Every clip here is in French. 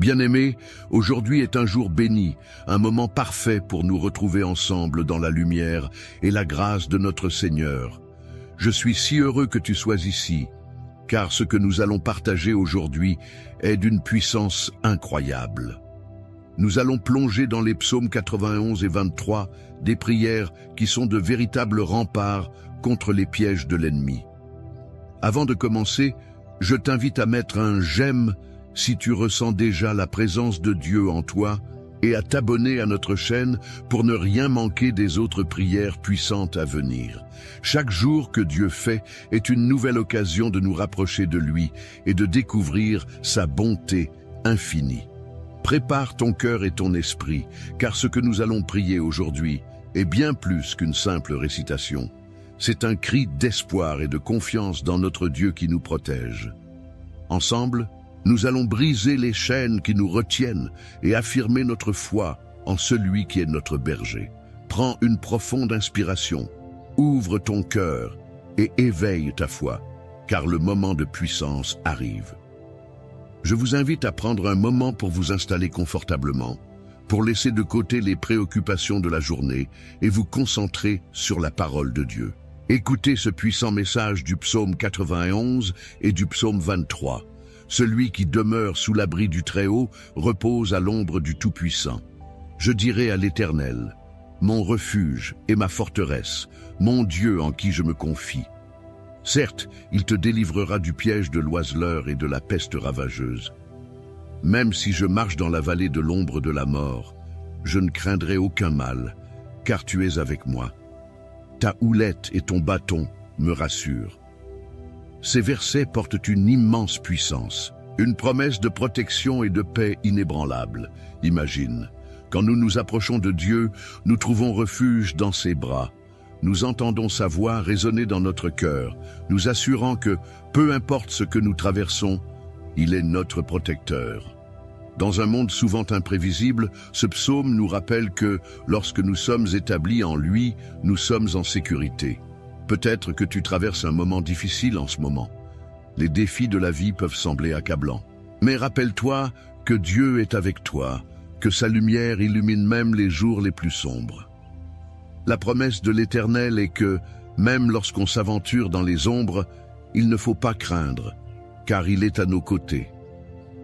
Bien-aimés, aujourd'hui est un jour béni, un moment parfait pour nous retrouver ensemble dans la lumière et la grâce de notre Seigneur. Je suis si heureux que tu sois ici, car ce que nous allons partager aujourd'hui est d'une puissance incroyable. Nous allons plonger dans les psaumes 91 et 23, des prières qui sont de véritables remparts contre les pièges de l'ennemi. Avant de commencer, je t'invite à mettre un « j'aime » si tu ressens déjà la présence de Dieu en toi et à t'abonner à notre chaîne pour ne rien manquer des autres prières puissantes à venir. Chaque jour que Dieu fait est une nouvelle occasion de nous rapprocher de lui et de découvrir sa bonté infinie. Prépare ton cœur et ton esprit, car ce que nous allons prier aujourd'hui est bien plus qu'une simple récitation. C'est un cri d'espoir et de confiance dans notre Dieu qui nous protège. Ensemble, nous allons briser les chaînes qui nous retiennent et affirmer notre foi en celui qui est notre berger. Prends une profonde inspiration, ouvre ton cœur et éveille ta foi, car le moment de puissance arrive. Je vous invite à prendre un moment pour vous installer confortablement, pour laisser de côté les préoccupations de la journée et vous concentrer sur la parole de Dieu. Écoutez ce puissant message du psaume 91 et du psaume 23. Celui qui demeure sous l'abri du Très-Haut repose à l'ombre du Tout-Puissant. Je dirai à l'Éternel, mon refuge et ma forteresse, mon Dieu en qui je me confie. Certes, il te délivrera du piège de l'oiseleur et de la peste ravageuse. Même si je marche dans la vallée de l'ombre de la mort, je ne craindrai aucun mal, car tu es avec moi. Ta houlette et ton bâton me rassurent. Ces versets portent une immense puissance, une promesse de protection et de paix inébranlable. Imagine, quand nous nous approchons de Dieu, nous trouvons refuge dans ses bras. Nous entendons sa voix résonner dans notre cœur, nous assurant que, peu importe ce que nous traversons, il est notre protecteur. Dans un monde souvent imprévisible, ce psaume nous rappelle que, lorsque nous sommes établis en lui, nous sommes en sécurité. Peut-être que tu traverses un moment difficile en ce moment. Les défis de la vie peuvent sembler accablants. Mais rappelle-toi que Dieu est avec toi, que sa lumière illumine même les jours les plus sombres. La promesse de l'Éternel est que, même lorsqu'on s'aventure dans les ombres, il ne faut pas craindre, car il est à nos côtés.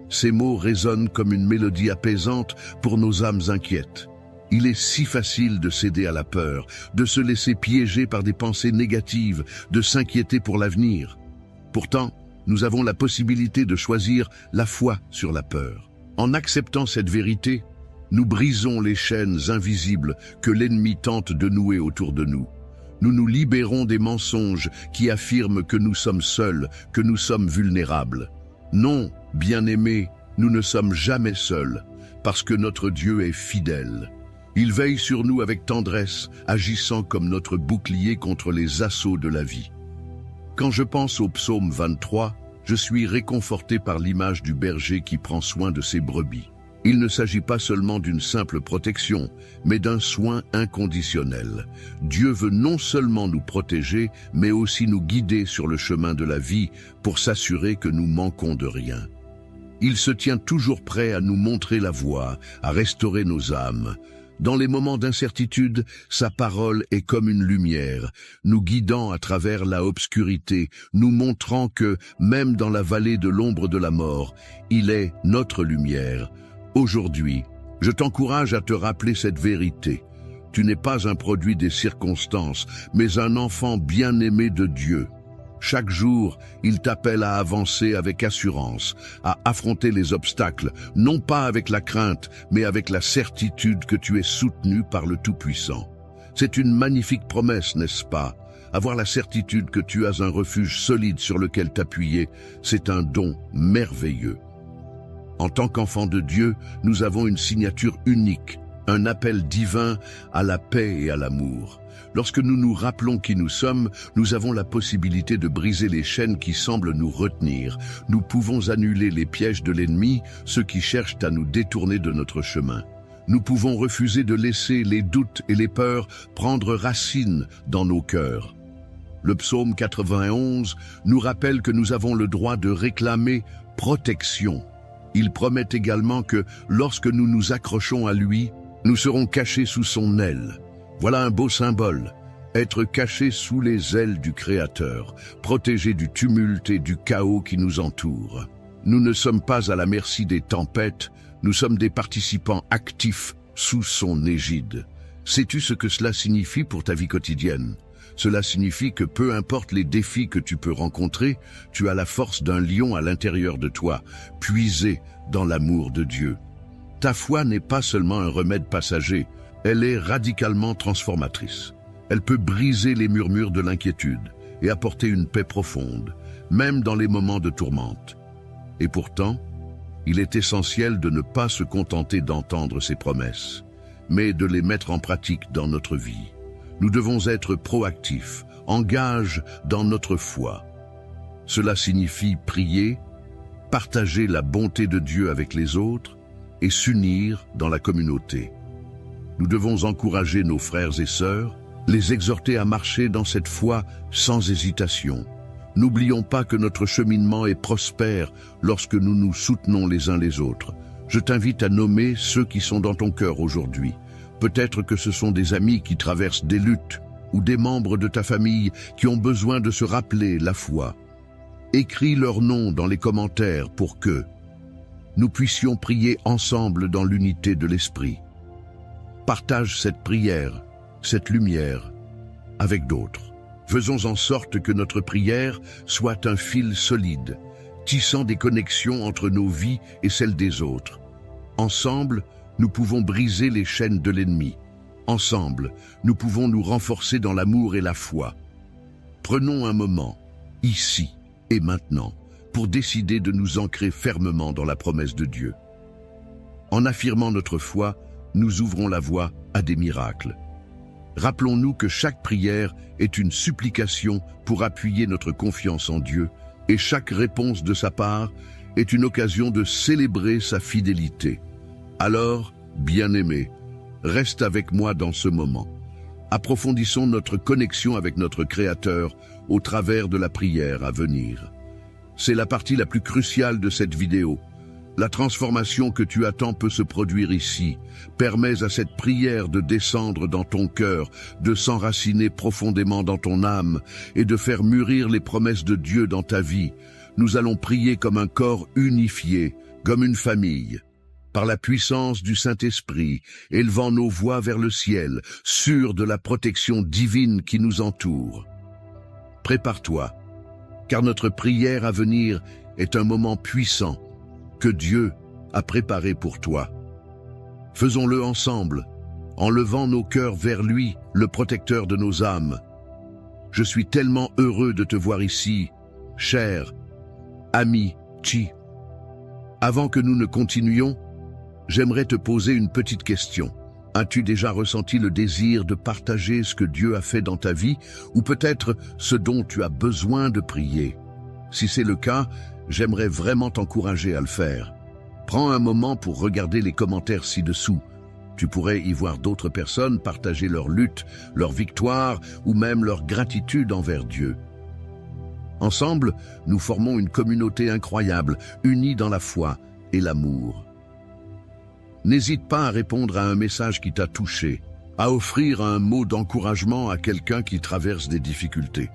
Ces mots résonnent comme une mélodie apaisante pour nos âmes inquiètes. Il est si facile de céder à la peur, de se laisser piéger par des pensées négatives, de s'inquiéter pour l'avenir. Pourtant, nous avons la possibilité de choisir la foi sur la peur. En acceptant cette vérité, nous brisons les chaînes invisibles que l'ennemi tente de nouer autour de nous. Nous nous libérons des mensonges qui affirment que nous sommes seuls, que nous sommes vulnérables. Non, bien-aimés, nous ne sommes jamais seuls, parce que notre Dieu est fidèle. Il veille sur nous avec tendresse, agissant comme notre bouclier contre les assauts de la vie. Quand je pense au psaume 23, je suis réconforté par l'image du berger qui prend soin de ses brebis. Il ne s'agit pas seulement d'une simple protection, mais d'un soin inconditionnel. Dieu veut non seulement nous protéger, mais aussi nous guider sur le chemin de la vie pour s'assurer que nous manquons de rien. Il se tient toujours prêt à nous montrer la voie, à restaurer nos âmes. Dans les moments d'incertitude, sa parole est comme une lumière, nous guidant à travers la obscurité, nous montrant que, même dans la vallée de l'ombre de la mort, il est notre lumière. Aujourd'hui, je t'encourage à te rappeler cette vérité. Tu n'es pas un produit des circonstances, mais un enfant bien-aimé de Dieu. Chaque jour, il t'appelle à avancer avec assurance, à affronter les obstacles, non pas avec la crainte, mais avec la certitude que tu es soutenu par le Tout-Puissant. C'est une magnifique promesse, n'est-ce pas? Avoir la certitude que tu as un refuge solide sur lequel t'appuyer, c'est un don merveilleux. En tant qu'enfants de Dieu, nous avons une signature unique, un appel divin à la paix et à l'amour. Lorsque nous nous rappelons qui nous sommes, nous avons la possibilité de briser les chaînes qui semblent nous retenir. Nous pouvons annuler les pièges de l'ennemi, ceux qui cherchent à nous détourner de notre chemin. Nous pouvons refuser de laisser les doutes et les peurs prendre racine dans nos cœurs. Le psaume 91 nous rappelle que nous avons le droit de réclamer protection. Il promet également que, lorsque nous nous accrochons à lui, nous serons cachés sous son aile. Voilà un beau symbole. Être cachés sous les ailes du Créateur, protégés du tumulte et du chaos qui nous entoure. Nous ne sommes pas à la merci des tempêtes, nous sommes des participants actifs sous son égide. Sais-tu ce que cela signifie pour ta vie quotidienne? Cela signifie que peu importe les défis que tu peux rencontrer, tu as la force d'un lion à l'intérieur de toi, puisé dans l'amour de Dieu. Ta foi n'est pas seulement un remède passager, elle est radicalement transformatrice. Elle peut briser les murmures de l'inquiétude et apporter une paix profonde, même dans les moments de tourmente. Et pourtant, il est essentiel de ne pas se contenter d'entendre ces promesses, mais de les mettre en pratique dans notre vie. Nous devons être proactifs, engagés dans notre foi. Cela signifie prier, partager la bonté de Dieu avec les autres et s'unir dans la communauté. Nous devons encourager nos frères et sœurs, les exhorter à marcher dans cette foi sans hésitation. N'oublions pas que notre cheminement est prospère lorsque nous nous soutenons les uns les autres. Je t'invite à nommer ceux qui sont dans ton cœur aujourd'hui. Peut-être que ce sont des amis qui traversent des luttes ou des membres de ta famille qui ont besoin de se rappeler la foi. Écris leur nom dans les commentaires pour que nous puissions prier ensemble dans l'unité de l'esprit. Partage cette prière, cette lumière, avec d'autres. Faisons en sorte que notre prière soit un fil solide, tissant des connexions entre nos vies et celles des autres. Ensemble, nous pouvons briser les chaînes de l'ennemi. Ensemble, nous pouvons nous renforcer dans l'amour et la foi. Prenons un moment, ici et maintenant, pour décider de nous ancrer fermement dans la promesse de Dieu. En affirmant notre foi, nous ouvrons la voie à des miracles. Rappelons-nous que chaque prière est une supplication pour appuyer notre confiance en Dieu et chaque réponse de sa part est une occasion de célébrer sa fidélité. Alors, bien-aimé, reste avec moi dans ce moment. Approfondissons notre connexion avec notre Créateur au travers de la prière à venir. C'est la partie la plus cruciale de cette vidéo. La transformation que tu attends peut se produire ici. Permets à cette prière de descendre dans ton cœur, de s'enraciner profondément dans ton âme et de faire mûrir les promesses de Dieu dans ta vie. Nous allons prier comme un corps unifié, comme une famille. Par la puissance du Saint-Esprit, élevant nos voix vers le ciel, sûrs de la protection divine qui nous entoure. Prépare-toi, car notre prière à venir est un moment puissant que Dieu a préparé pour toi. Faisons-le ensemble, en levant nos cœurs vers lui, le protecteur de nos âmes. Je suis tellement heureux de te voir ici, cher ami Chi. Avant que nous ne continuions, j'aimerais te poser une petite question. As-tu déjà ressenti le désir de partager ce que Dieu a fait dans ta vie, ou peut-être ce dont tu as besoin de prier? Si c'est le cas, j'aimerais vraiment t'encourager à le faire. Prends un moment pour regarder les commentaires ci-dessous. Tu pourrais y voir d'autres personnes partager leur lutte, leur victoire ou même leur gratitude envers Dieu. Ensemble, nous formons une communauté incroyable, unie dans la foi et l'amour. N'hésite pas à répondre à un message qui t'a touché, à offrir un mot d'encouragement à quelqu'un qui traverse des difficultés.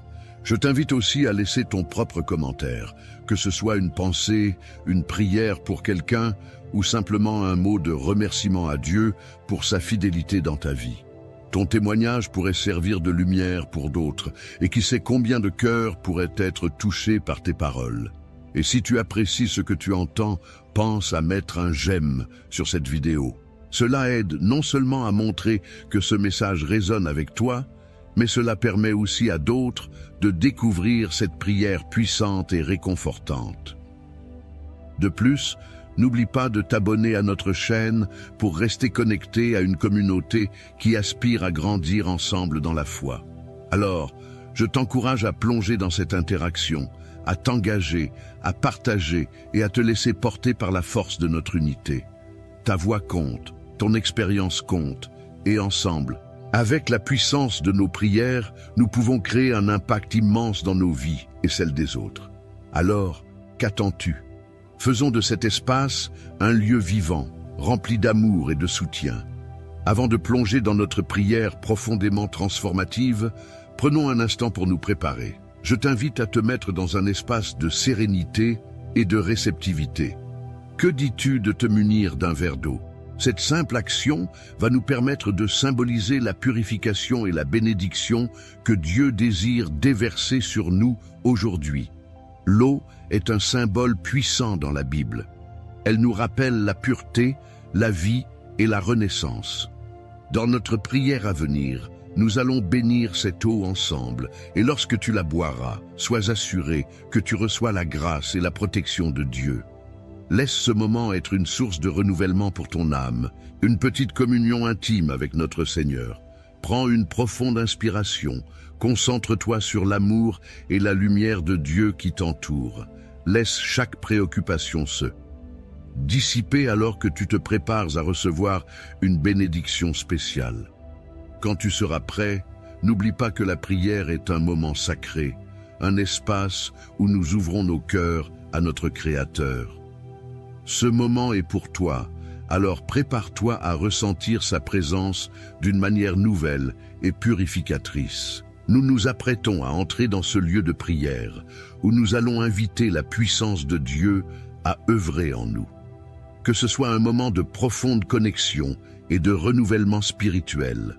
Je t'invite aussi à laisser ton propre commentaire, que ce soit une pensée, une prière pour quelqu'un ou simplement un mot de remerciement à Dieu pour sa fidélité dans ta vie. Ton témoignage pourrait servir de lumière pour d'autres et qui sait combien de cœurs pourraient être touchés par tes paroles. Et si tu apprécies ce que tu entends, pense à mettre un j'aime sur cette vidéo. Cela aide non seulement à montrer que ce message résonne avec toi, mais cela permet aussi à d'autres de découvrir cette prière puissante et réconfortante. De plus, n'oublie pas de t'abonner à notre chaîne pour rester connecté à une communauté qui aspire à grandir ensemble dans la foi. Alors, je t'encourage à plonger dans cette interaction, à t'engager, à partager et à te laisser porter par la force de notre unité. Ta voix compte, ton expérience compte, et ensemble, avec la puissance de nos prières, nous pouvons créer un impact immense dans nos vies et celles des autres. Alors, qu'attends-tu? Faisons de cet espace un lieu vivant, rempli d'amour et de soutien. Avant de plonger dans notre prière profondément transformative, prenons un instant pour nous préparer. Je t'invite à te mettre dans un espace de sérénité et de réceptivité. Que dis-tu de te munir d'un verre d'eau? Cette simple action va nous permettre de symboliser la purification et la bénédiction que Dieu désire déverser sur nous aujourd'hui. L'eau est un symbole puissant dans la Bible. Elle nous rappelle la pureté, la vie et la renaissance. Dans notre prière à venir, nous allons bénir cette eau ensemble, et lorsque tu la boiras, sois assuré que tu reçois la grâce et la protection de Dieu. Laisse ce moment être une source de renouvellement pour ton âme, une petite communion intime avec notre Seigneur. Prends une profonde inspiration, concentre-toi sur l'amour et la lumière de Dieu qui t'entoure. Laisse chaque préoccupation se dissiper alors que tu te prépares à recevoir une bénédiction spéciale. Quand tu seras prêt, n'oublie pas que la prière est un moment sacré, un espace où nous ouvrons nos cœurs à notre Créateur. Ce moment est pour toi, alors prépare-toi à ressentir sa présence d'une manière nouvelle et purificatrice. Nous nous apprêtons à entrer dans ce lieu de prière, où nous allons inviter la puissance de Dieu à œuvrer en nous. Que ce soit un moment de profonde connexion et de renouvellement spirituel.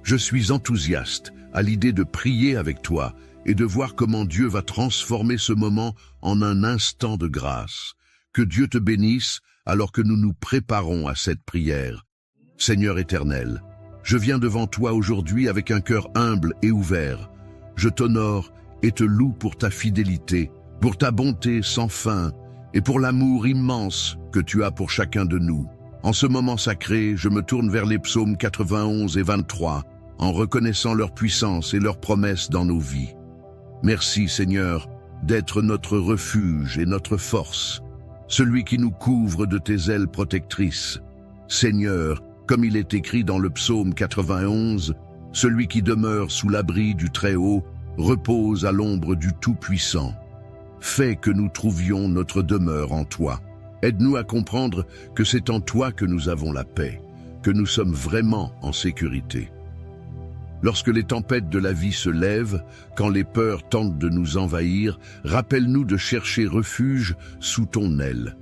Je suis enthousiaste à l'idée de prier avec toi et de voir comment Dieu va transformer ce moment en un instant de grâce. Que Dieu te bénisse alors que nous nous préparons à cette prière. Seigneur éternel, je viens devant toi aujourd'hui avec un cœur humble et ouvert. Je t'honore et te loue pour ta fidélité, pour ta bonté sans fin et pour l'amour immense que tu as pour chacun de nous. En ce moment sacré, je me tourne vers les psaumes 91 et 23, en reconnaissant leur puissance et leurs promesses dans nos vies. Merci Seigneur d'être notre refuge et notre force, celui qui nous couvre de tes ailes protectrices. Seigneur, comme il est écrit dans le psaume 91, celui qui demeure sous l'abri du Très-Haut repose à l'ombre du Tout-Puissant. Fais que nous trouvions notre demeure en toi. Aide-nous à comprendre que c'est en toi que nous avons la paix, que nous sommes vraiment en sécurité. Lorsque les tempêtes de la vie se lèvent, quand les peurs tentent de nous envahir, rappelle-nous de chercher refuge sous ton aile.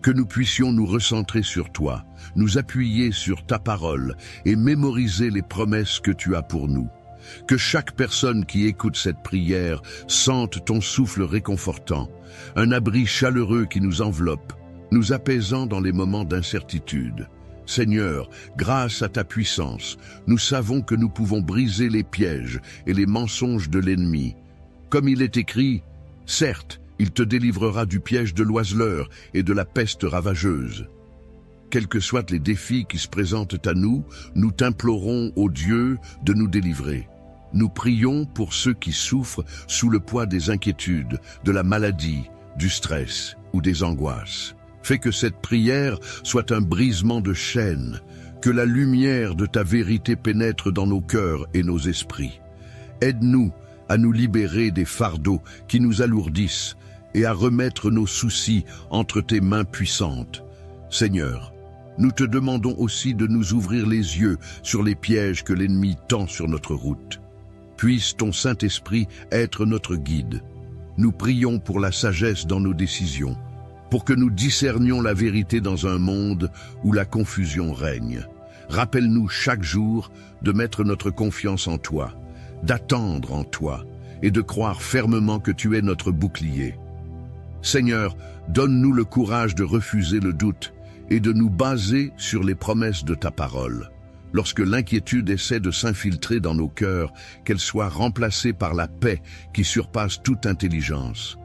Que nous puissions nous recentrer sur toi, nous appuyer sur ta parole et mémoriser les promesses que tu as pour nous. Que chaque personne qui écoute cette prière sente ton souffle réconfortant, un abri chaleureux qui nous enveloppe, nous apaisant dans les moments d'incertitude. Seigneur, grâce à ta puissance, nous savons que nous pouvons briser les pièges et les mensonges de l'ennemi. Comme il est écrit, certes, il te délivrera du piège de l'oiseleur et de la peste ravageuse. Quels que soient les défis qui se présentent à nous, nous t'implorons, ô Dieu, de nous délivrer. Nous prions pour ceux qui souffrent sous le poids des inquiétudes, de la maladie, du stress ou des angoisses. Fais que cette prière soit un brisement de chaînes, que la lumière de ta vérité pénètre dans nos cœurs et nos esprits. Aide-nous à nous libérer des fardeaux qui nous alourdissent et à remettre nos soucis entre tes mains puissantes. Seigneur, nous te demandons aussi de nous ouvrir les yeux sur les pièges que l'ennemi tend sur notre route. Puisse ton Saint-Esprit être notre guide. Nous prions pour la sagesse dans nos décisions, pour que nous discernions la vérité dans un monde où la confusion règne. Rappelle-nous chaque jour de mettre notre confiance en toi, d'attendre en toi et de croire fermement que tu es notre bouclier. Seigneur, donne-nous le courage de refuser le doute et de nous baser sur les promesses de ta parole. Lorsque l'inquiétude essaie de s'infiltrer dans nos cœurs, qu'elle soit remplacée par la paix qui surpasse toute intelligence.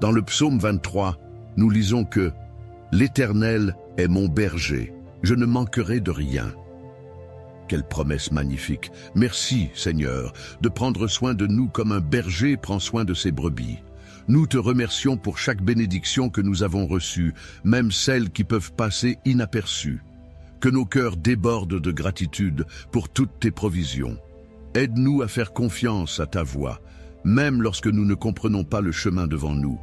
Dans le psaume 23, nous lisons que « L'Éternel est mon berger, je ne manquerai de rien ». Quelle promesse magnifique! Merci, Seigneur, de prendre soin de nous comme un berger prend soin de ses brebis. Nous te remercions pour chaque bénédiction que nous avons reçue, même celles qui peuvent passer inaperçues. Que nos cœurs débordent de gratitude pour toutes tes provisions. Aide-nous à faire confiance à ta voix, même lorsque nous ne comprenons pas le chemin devant nous.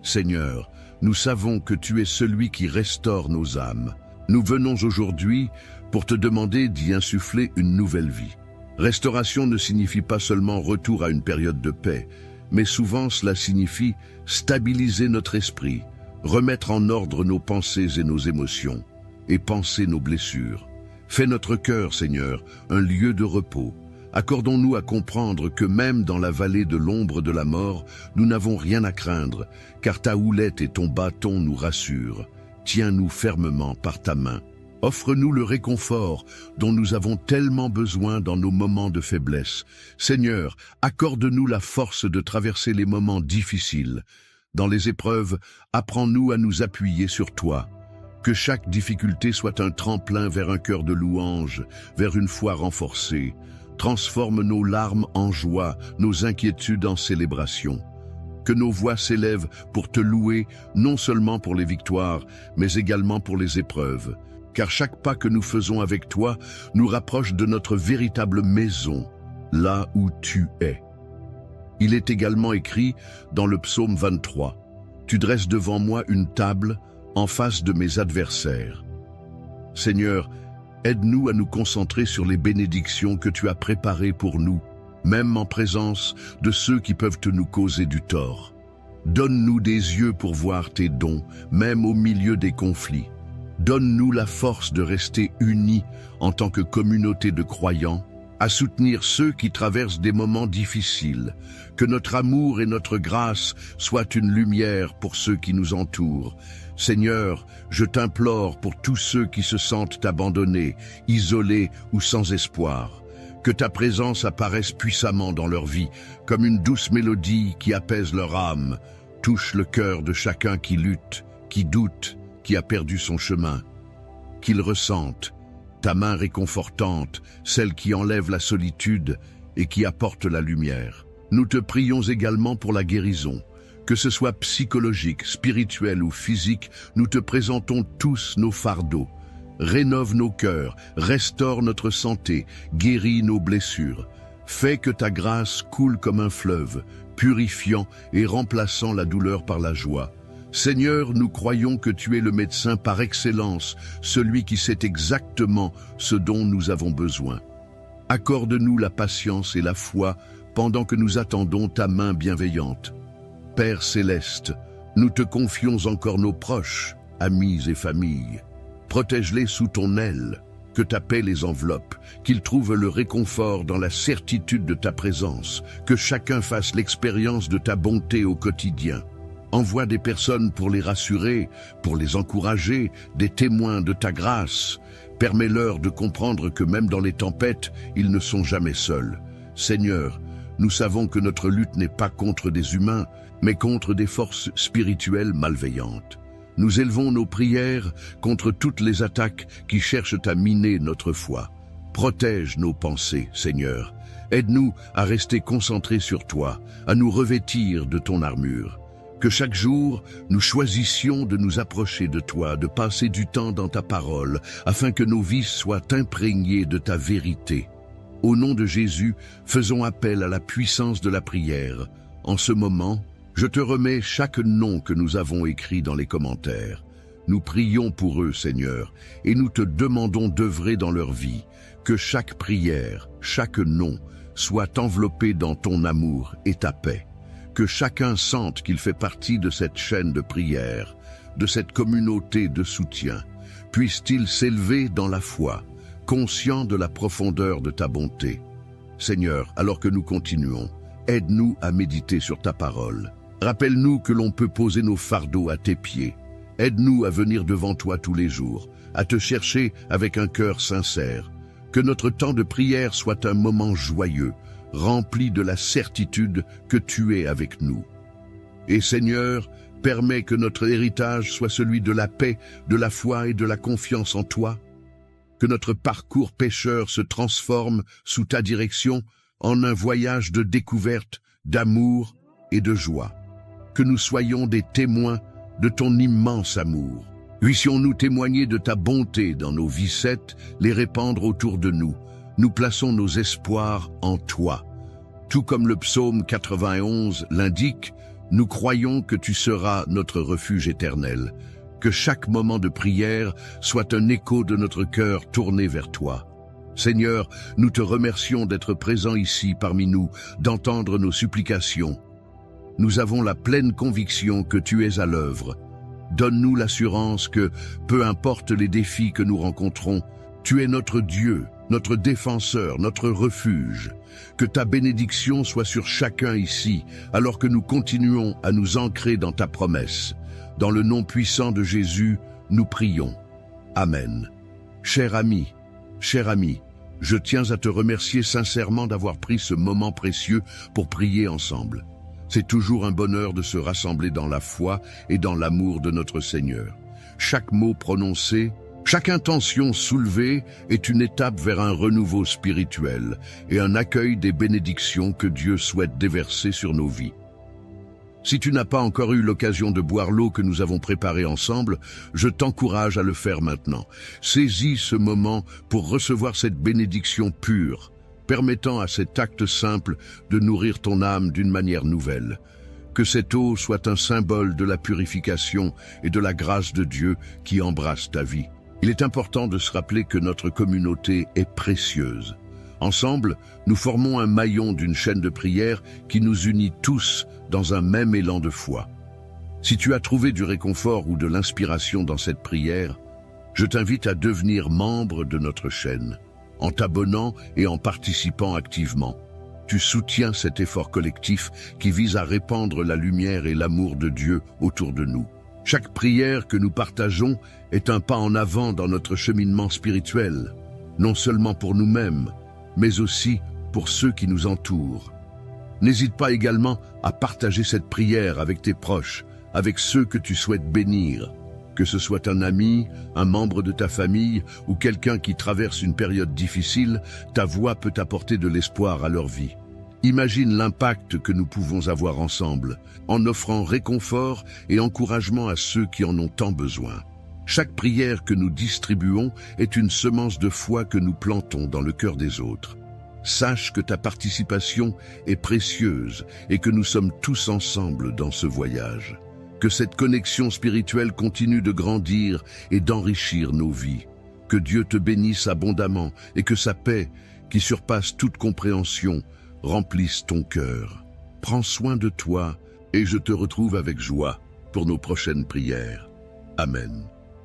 Seigneur, Nous savons que tu es celui qui restaure nos âmes. Nous venons aujourd'hui pour te demander d'y insuffler une nouvelle vie. Restauration ne signifie pas seulement retour à une période de paix, mais souvent cela signifie stabiliser notre esprit, remettre en ordre nos pensées et nos émotions, et penser nos blessures. Fais notre cœur, Seigneur, un lieu de repos. Accordons-nous à comprendre que même dans la vallée de l'ombre de la mort, nous n'avons rien à craindre, car ta houlette et ton bâton nous rassurent. Tiens-nous fermement par ta main. Offre-nous le réconfort dont nous avons tellement besoin dans nos moments de faiblesse. Seigneur, accorde-nous la force de traverser les moments difficiles. Dans les épreuves, apprends-nous à nous appuyer sur toi. Que chaque difficulté soit un tremplin vers un cœur de louange, vers une foi renforcée. Transforme nos larmes en joie, nos inquiétudes en célébration. Que nos voix s'élèvent pour te louer, non seulement pour les victoires, mais également pour les épreuves. Car chaque pas que nous faisons avec toi nous rapproche de notre véritable maison, là où tu es. Il est également écrit dans le psaume 23, « Tu dresses devant moi une table en face de mes adversaires. » Seigneur, aide-nous à nous concentrer sur les bénédictions que tu as préparées pour nous, même en présence de ceux qui peuvent nous causer du tort. Donne-nous des yeux pour voir tes dons, même au milieu des conflits. Donne-nous la force de rester unis en tant que communauté de croyants, à soutenir ceux qui traversent des moments difficiles. Que notre amour et notre grâce soient une lumière pour ceux qui nous entourent. Seigneur, je t'implore pour tous ceux qui se sentent abandonnés, isolés ou sans espoir. Que ta présence apparaisse puissamment dans leur vie, comme une douce mélodie qui apaise leur âme, touche le cœur de chacun qui lutte, qui doute, qui a perdu son chemin. Qu'ils ressentent ta main réconfortante, celle qui enlève la solitude et qui apporte la lumière. Nous te prions également pour la guérison. Que ce soit psychologique, spirituel ou physique, nous te présentons tous nos fardeaux. Rénove nos cœurs, restaure notre santé, guéris nos blessures. Fais que ta grâce coule comme un fleuve, purifiant et remplaçant la douleur par la joie. Seigneur, nous croyons que tu es le médecin par excellence, celui qui sait exactement ce dont nous avons besoin. Accorde-nous la patience et la foi pendant que nous attendons ta main bienveillante. Père céleste, nous te confions encore nos proches, amis et familles. Protège-les sous ton aile, que ta paix les enveloppe, qu'ils trouvent le réconfort dans la certitude de ta présence, que chacun fasse l'expérience de ta bonté au quotidien. Envoie des personnes pour les rassurer, pour les encourager, des témoins de ta grâce. Permets-leur de comprendre que même dans les tempêtes, ils ne sont jamais seuls. Seigneur, nous savons que notre lutte n'est pas contre des humains, mais contre des forces spirituelles malveillantes. Nous élevons nos prières contre toutes les attaques qui cherchent à miner notre foi. Protège nos pensées, Seigneur. Aide-nous à rester concentrés sur toi, à nous revêtir de ton armure. Que chaque jour, nous choisissions de nous approcher de toi, de passer du temps dans ta parole, afin que nos vies soient imprégnées de ta vérité. Au nom de Jésus, faisons appel à la puissance de la prière. En ce moment, je te remets chaque nom que nous avons écrit dans les commentaires. Nous prions pour eux, Seigneur, et nous te demandons d'œuvrer dans leur vie, que chaque prière, chaque nom, soit enveloppé dans ton amour et ta paix. Que chacun sente qu'il fait partie de cette chaîne de prière, de cette communauté de soutien. Puisse-t-il s'élever dans la foi, conscient de la profondeur de ta bonté. Seigneur, alors que nous continuons, aide-nous à méditer sur ta parole. Rappelle-nous que l'on peut poser nos fardeaux à tes pieds. Aide-nous à venir devant toi tous les jours, à te chercher avec un cœur sincère. Que notre temps de prière soit un moment joyeux, rempli de la certitude que tu es avec nous. Et Seigneur, permets que notre héritage soit celui de la paix, de la foi et de la confiance en toi. Que notre parcours pécheur se transforme sous ta direction en un voyage de découverte, d'amour et de joie. Que nous soyons des témoins de ton immense amour. Puissions-nous témoigner de ta bonté dans nos vies, les répandre autour de nous. Nous plaçons nos espoirs en toi. Tout comme le psaume 91 l'indique, Nous croyons que tu seras notre refuge éternel, que chaque moment de prière soit un écho de notre cœur tourné vers toi. Seigneur, nous te remercions d'être présent ici parmi nous, d'entendre nos supplications. Nous avons la pleine conviction que tu es à l'œuvre. Donne-nous l'assurance que, peu importe les défis que nous rencontrons, tu es notre Dieu, notre défenseur, notre refuge. Que ta bénédiction soit sur chacun ici, alors que nous continuons à nous ancrer dans ta promesse. Dans le nom puissant de Jésus, nous prions. Amen. Cher ami, je tiens à te remercier sincèrement d'avoir pris ce moment précieux pour prier ensemble. C'est toujours un bonheur de se rassembler dans la foi et dans l'amour de notre Seigneur. Chaque mot prononcé, chaque intention soulevée est une étape vers un renouveau spirituel et un accueil des bénédictions que Dieu souhaite déverser sur nos vies. Si tu n'as pas encore eu l'occasion de boire l'eau que nous avons préparée ensemble, je t'encourage à le faire maintenant. Saisis ce moment pour recevoir cette bénédiction pure, permettant à cet acte simple de nourrir ton âme d'une manière nouvelle. Que cette eau soit un symbole de la purification et de la grâce de Dieu qui embrasse ta vie. Il est important de se rappeler que notre communauté est précieuse. Ensemble, nous formons un maillon d'une chaîne de prière qui nous unit tous dans un même élan de foi. Si tu as trouvé du réconfort ou de l'inspiration dans cette prière, je t'invite à devenir membre de notre chaîne. En t'abonnant et en participant activement, tu soutiens cet effort collectif qui vise à répandre la lumière et l'amour de Dieu autour de nous. Chaque prière que nous partageons est un pas en avant dans notre cheminement spirituel, non seulement pour nous-mêmes, mais aussi pour ceux qui nous entourent. N'hésite pas également à partager cette prière avec tes proches, avec ceux que tu souhaites bénir. Que ce soit un ami, un membre de ta famille ou quelqu'un qui traverse une période difficile, ta voix peut apporter de l'espoir à leur vie. Imagine l'impact que nous pouvons avoir ensemble, en offrant réconfort et encouragement à ceux qui en ont tant besoin. Chaque prière que nous distribuons est une semence de foi que nous plantons dans le cœur des autres. Sache que ta participation est précieuse et que nous sommes tous ensemble dans ce voyage. Que cette connexion spirituelle continue de grandir et d'enrichir nos vies. Que Dieu te bénisse abondamment et que sa paix, qui surpasse toute compréhension, remplisse ton cœur. Prends soin de toi et je te retrouve avec joie pour nos prochaines prières. Amen.